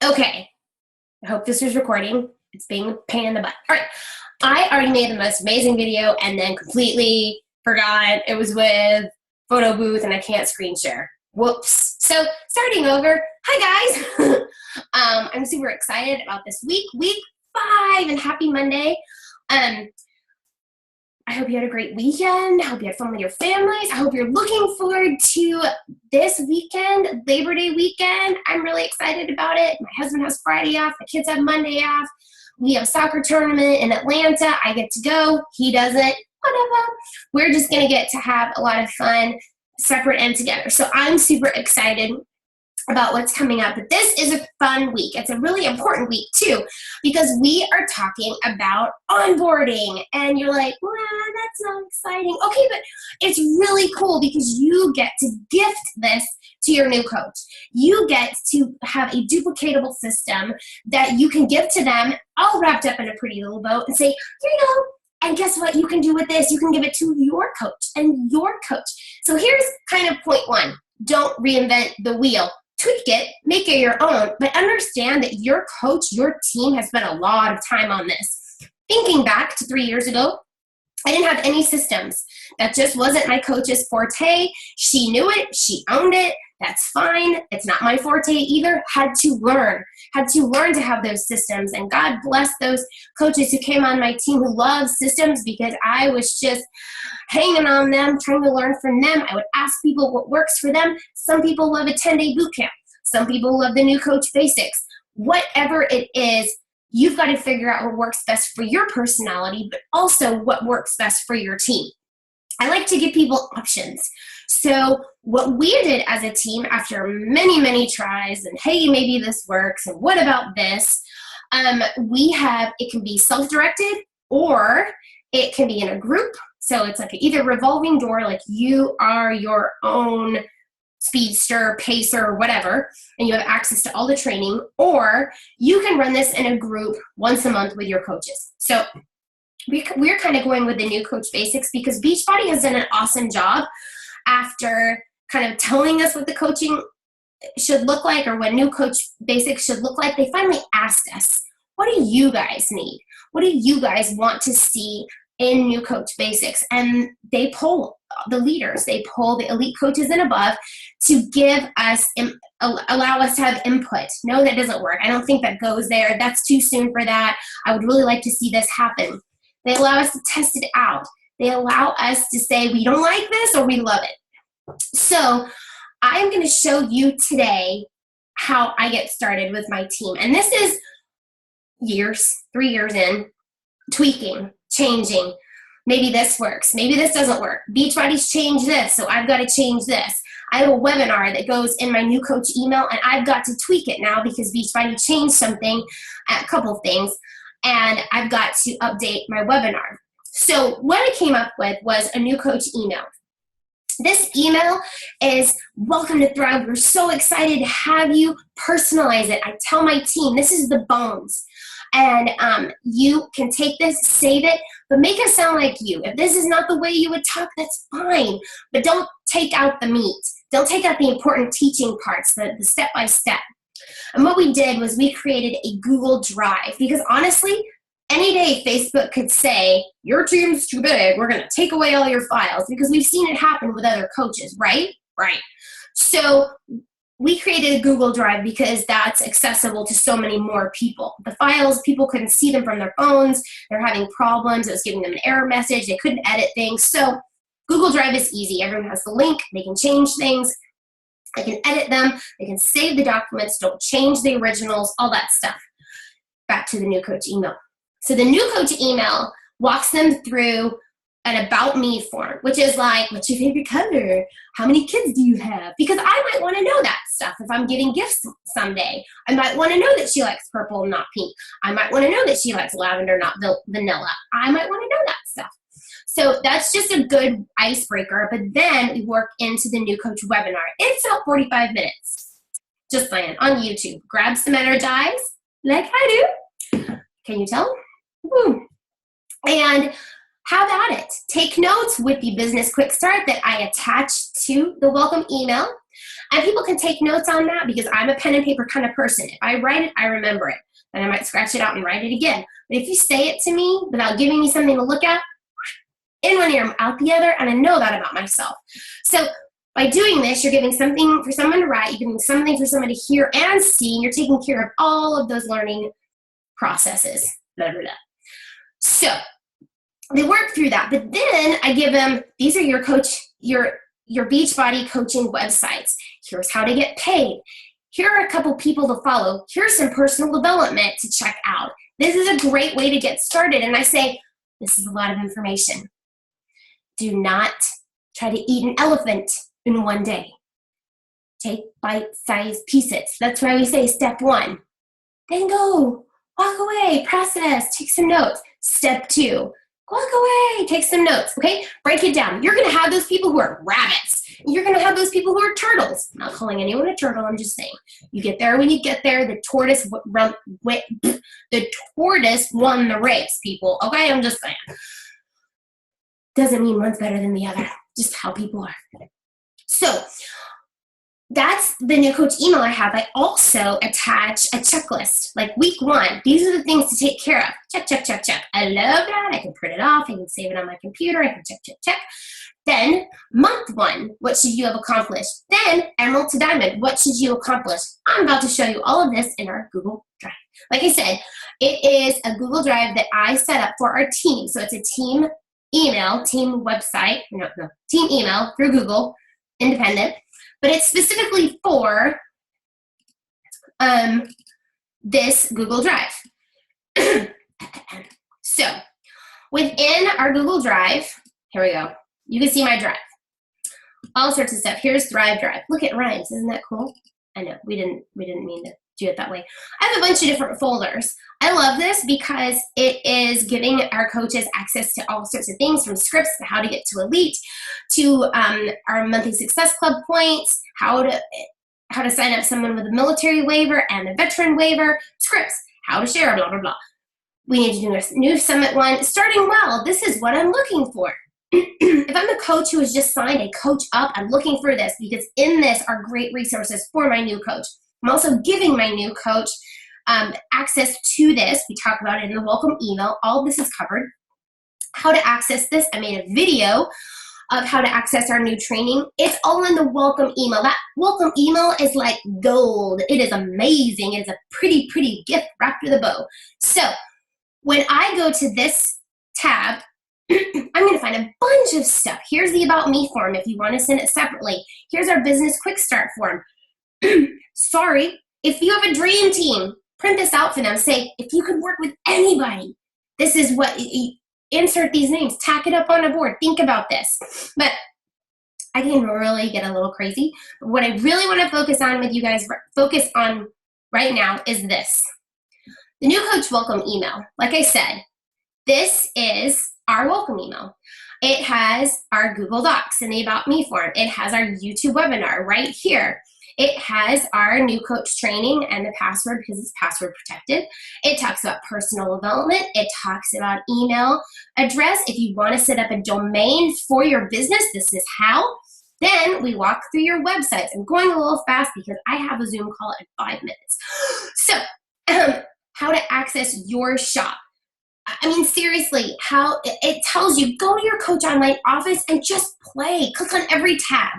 Okay, I hope this is recording. It's being a pain in the butt. All right, I already made the most amazing video and then completely forgot it was with photo booth and I can't screen share. Whoops. So starting over, hi guys. I'm super excited about this week 5, and happy Monday. I hope you had a great weekend. I hope you had fun with your families. I hope you're looking forward to this weekend, Labor Day weekend. I'm really excited about it. My husband has Friday off. My kids have Monday off. We have a soccer tournament in Atlanta. I get to go. He doesn't. Whatever. We're just going to get to have a lot of fun separate and together. So I'm super excited about what's coming up. But this is a fun week. It's a really important week too, because we are talking about onboarding. And you're like, well, that's not exciting. Okay, but it's really cool because you get to gift this to your new coach. You get to have a duplicatable system that you can give to them, all wrapped up in a pretty little bow, and say, here you go. And guess what you can do with this? You can give it to your coach and your coach. So here's kind of point 1. Don't reinvent the wheel. Tweak it, make it your own, but understand that your coach, your team has spent a lot of time on this. Thinking back to 3 years ago, I didn't have any systems. That just wasn't my coach's forte. She knew it, she owned it. That's fine. It's not my forte either. Had to learn to have those systems. And God bless those coaches who came on my team who love systems, because I was just hanging on them, trying to learn from them. I would ask people what works for them. Some people love a 10-day boot camp. Some people love the new coach basics. Whatever it is, you've got to figure out what works best for your personality, but also what works best for your team. I like to give people options. So what we did as a team after many, many tries, and hey, maybe this works, and what about this? It can be self-directed, or it can be in a group. So it's like either revolving door, like you are your own speedster, pacer, whatever, and you have access to all the training, or you can run this in a group once a month with your coaches. So we're kind of going with the new coach basics because Beachbody has done an awesome job after kind of telling us what the coaching should look like, or what new coach basics should look like. They finally asked us, what do you guys need? What do you guys want to see in new coach basics? And they poll the leaders, they poll the elite coaches and above to give us, allow us to have input. No, that doesn't work. I don't think that goes there. That's too soon for that. I would really like to see this happen. They allow us to test it out. They allow us to say we don't like this or we love it. So I'm going to show you today how I get started with my team. And this is 3 years in, tweaking, changing. Maybe this works. Maybe this doesn't work. Beachbody's changed this, so I've got to change this. I have a webinar that goes in my new coach email, and I've got to tweak it now because Beachbody changed something, a couple of things, and I've got to update my webinar. So what I came up with was a new coach email. This email is, welcome to Thrive. We're so excited to have you. Personalize it. I tell my team, this is the bones. And you can take this, save it, but make it sound like you. If this is not the way you would talk, that's fine. But don't take out the meat. Don't take out the important teaching parts, the step-by-step. And what we did was we created a Google Drive, because honestly, any day Facebook could say, your team's too big, we're going to take away all your files, because we've seen it happen with other coaches, right? Right. So we created a Google Drive because that's accessible to so many more people. The files, people couldn't see them from their phones. They're having problems. It was giving them an error message. They couldn't edit things. So Google Drive is easy. Everyone has the link. They can change things. They can edit them. They can save the documents. Don't change the originals, all that stuff. Back to the new coach email. So the new coach email walks them through an about me form, which is like, what's your favorite color? How many kids do you have? Because I might want to know that stuff if I'm giving gifts someday. I might want to know that she likes purple, not pink. I might want to know that she likes lavender, not vanilla. I might want to know that stuff. So that's just a good icebreaker. But then we work into the new coach webinar. It's about 45 minutes. Just playing on YouTube. Grab some Energize, like I do. Can you tell? Woo. And have at it. Take notes with the business quick start that I attached to the welcome email. And people can take notes on that because I'm a pen and paper kind of person. If I write it, I remember it. Then I might scratch it out and write it again. But if you say it to me without giving me something to look at, in one ear, out the other, and I know that about myself. So by doing this, you're giving something for someone to write, you're giving something for someone to hear and see, and you're taking care of all of those learning processes. Blah, blah, blah. So they work through that, but then I give them, these are your Beachbody coaching websites. Here's how to get paid. Here are a couple people to follow. Here's some personal development to check out. This is a great way to get started. And I say, this is a lot of information. Do not try to eat an elephant in one day. Take bite-sized pieces. That's why we say step 1. Then go, walk away, process, take some notes. Step 2, walk away, take some notes, okay? Break it down. You're gonna have those people who are rabbits. You're gonna have those people who are turtles. I'm not calling anyone a turtle, I'm just saying. You get there when you get there. The tortoise won the race, people, okay? I'm just saying. Doesn't mean one's better than the other, just how people are. So that's the new coach email I have. I also attach a checklist, like week 1. These are the things to take care of. Check, check, check, check. I love that. I can print it off. I can save it on my computer. I can check, check, check. Then month 1, what should you have accomplished? Then Emerald to Diamond, what should you accomplish? I'm about to show you all of this in our Google Drive. Like I said, it is a Google Drive that I set up for our team. So it's a team email, team website, team email through Google, independent, but it's specifically for this Google Drive. So within our Google Drive, here we go. You can see my drive. All sorts of stuff. Here's Thrive Drive. Look, it rhymes. Isn't that cool? I know, we didn't mean to do it that way. I have a bunch of different folders. I love this because it is giving our coaches access to all sorts of things, from scripts to how to get to Elite, to our monthly Success Club points, how to sign up someone with a military waiver and a veteran waiver, scripts, how to share, blah, blah, blah. We need to do a new summit one. Starting well, this is what I'm looking for. If I'm a coach who has just signed a coach up, I'm looking for this because in this are great resources for my new coach. I'm also giving my new coach access to this. We talk about it in the welcome email. All of this is covered. How to access this. I made a video of how to access our new training. It's all in the welcome email. That welcome email is like gold. It is amazing. It's a pretty, pretty gift wrapped with a bow. So when I go to this tab, I'm going to find a bunch of stuff. Here's the About Me form if you want to send it separately. Here's our Business Quick Start form. Sorry, if you have a dream team, print this out for them. Say, if you could work with anybody, this is what, insert these names, tack it up on a board, think about this. But I can really get a little crazy. But what I really want to focus on with you guys, focus on right now is this. The new coach welcome email. Like I said, this is our welcome email. It has our Google Docs and the About Me form. It has our YouTube webinar right here. It has our new coach training and the password because it's password protected. It talks about personal development. It talks about email address. If you want to set up a domain for your business, this is how. Then we walk through your websites. I'm going a little fast because I have a Zoom call in 5 minutes. So how to access your shop. I mean, seriously, how it tells you, go to your Coach Online office and just play. Click on every tab.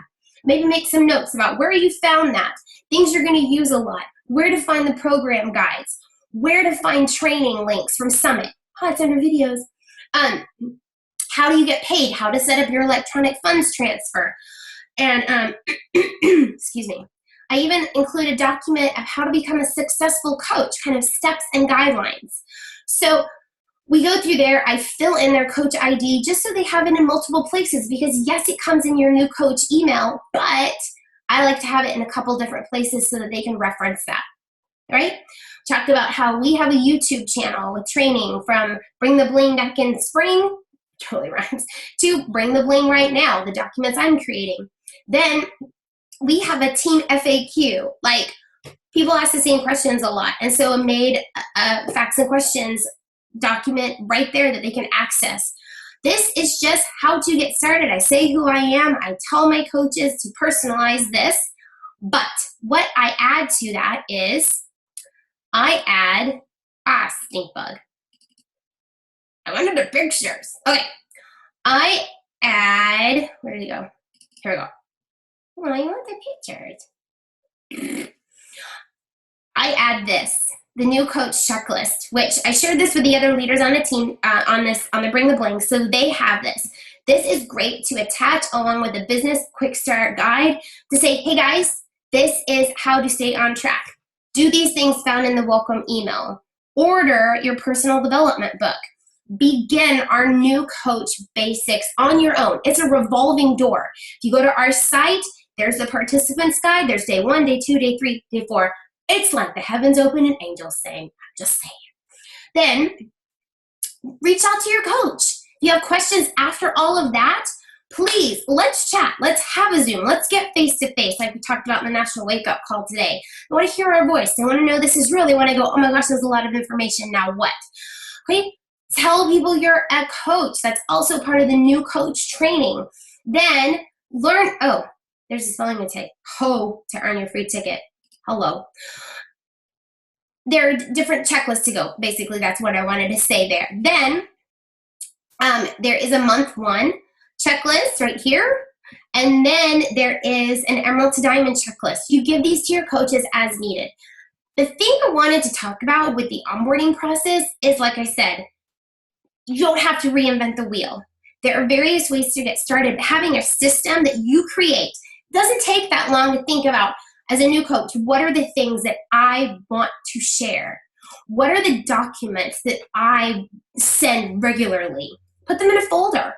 Maybe make some notes about where you found that, things you're going to use a lot, where to find the program guides, where to find training links from Summit. Oh, it's under videos. How do you get paid? How to set up your electronic funds transfer. And, excuse me. I even include a document of how to become a successful coach, kind of steps and guidelines. So we go through there, I fill in their coach ID just so they have it in multiple places because yes, it comes in your new coach email, but I like to have it in a couple different places so that they can reference that, right? Talked about how we have a YouTube channel with training from Bring the Bling back in spring, totally rhymes, to Bring the Bling right now, the documents I'm creating. Then we have a team FAQ, like people ask the same questions a lot, and so I made facts and questions document right there that they can access. This is just how to get started. I say who I am. I tell my coaches to personalize this. But what I add to that is I add, stink bug. I wanted the pictures. Okay. I add, where did it go? Here we go. Oh, you want the pictures. I add this, the new coach checklist, which I shared this with the other leaders on the team on the Bring the Bling, so they have this. This is great to attach along with the business quick start guide to say, hey guys, this is how to stay on track. Do these things found in the welcome email. Order your personal development book. Begin our new coach basics on your own. It's a revolving door. If you go to our site, there's the participants guide. There's day 1, day 2, day 3, day 4. It's like the heavens open and angels sing. I'm just saying. Then reach out to your coach. If you have questions after all of that, please, let's chat. Let's have a Zoom. Let's get face-to-face like we talked about in the National Wake Up Call today. I want to hear our voice. I want to know this is real. They want to go, oh my gosh, there's a lot of information. Now what? Okay, tell people you're a coach. That's also part of the new coach training. Then learn, there's a spelling mistake. To earn your free ticket. Hello. There are different checklists to go. Basically, that's what I wanted to say there. Then there is a month 1 checklist right here. And then there is an Emerald to Diamond checklist. You give these to your coaches as needed. The thing I wanted to talk about with the onboarding process is, like I said, you don't have to reinvent the wheel. There are various ways to get started. Having a system that you create doesn't take that long to think about. As a new coach, what are the things that I want to share? What are the documents that I send regularly? Put them in a folder.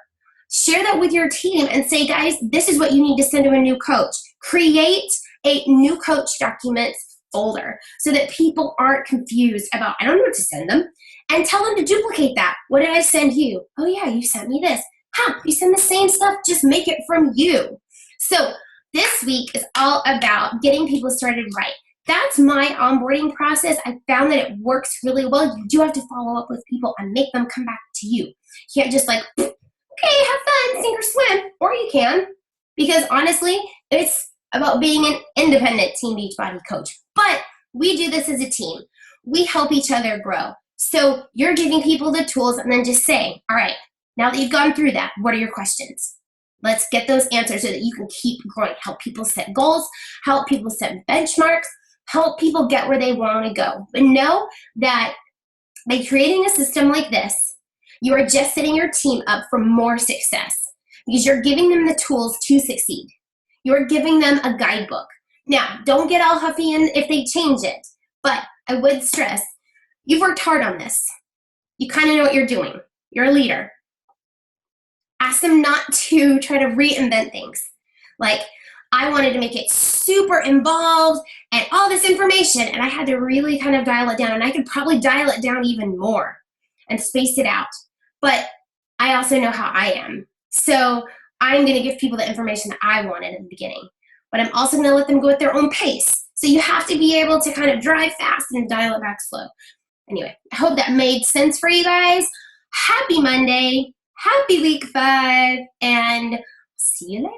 Share that with your team and say, guys, this is what you need to send to a new coach. Create a new coach documents folder so that people aren't confused about, I don't know what to send them, and tell them to duplicate that. What did I send you? Oh yeah, you sent me this. You send the same stuff, just make it from you. So this week is all about getting people started right. That's my onboarding process. I found that it works really well. You do have to follow up with people and make them come back to you. You can't just like, okay, have fun, sink or swim. Or you can, because honestly, it's about being an independent Team Beachbody coach. But we do this as a team. We help each other grow. So you're giving people the tools and then just saying, all right, now that you've gone through that, what are your questions? Let's get those answers so that you can keep growing. Help people set goals, help people set benchmarks, help people get where they want to go. But know that by creating a system like this, you are just setting your team up for more success because you're giving them the tools to succeed. You're giving them a guidebook. Now, don't get all huffy if they change it, but I would stress, you've worked hard on this. You kind of know what you're doing. You're a leader. Ask them not to try to reinvent things. Like, I wanted to make it super involved and all this information, and I had to really kind of dial it down, and I could probably dial it down even more and space it out. But I also know how I am. So I'm going to give people the information that I wanted at the beginning. But I'm also going to let them go at their own pace. So you have to be able to kind of drive fast and dial it back slow. Anyway, I hope that made sense for you guys. Happy Monday. Happy week 5. And see you later.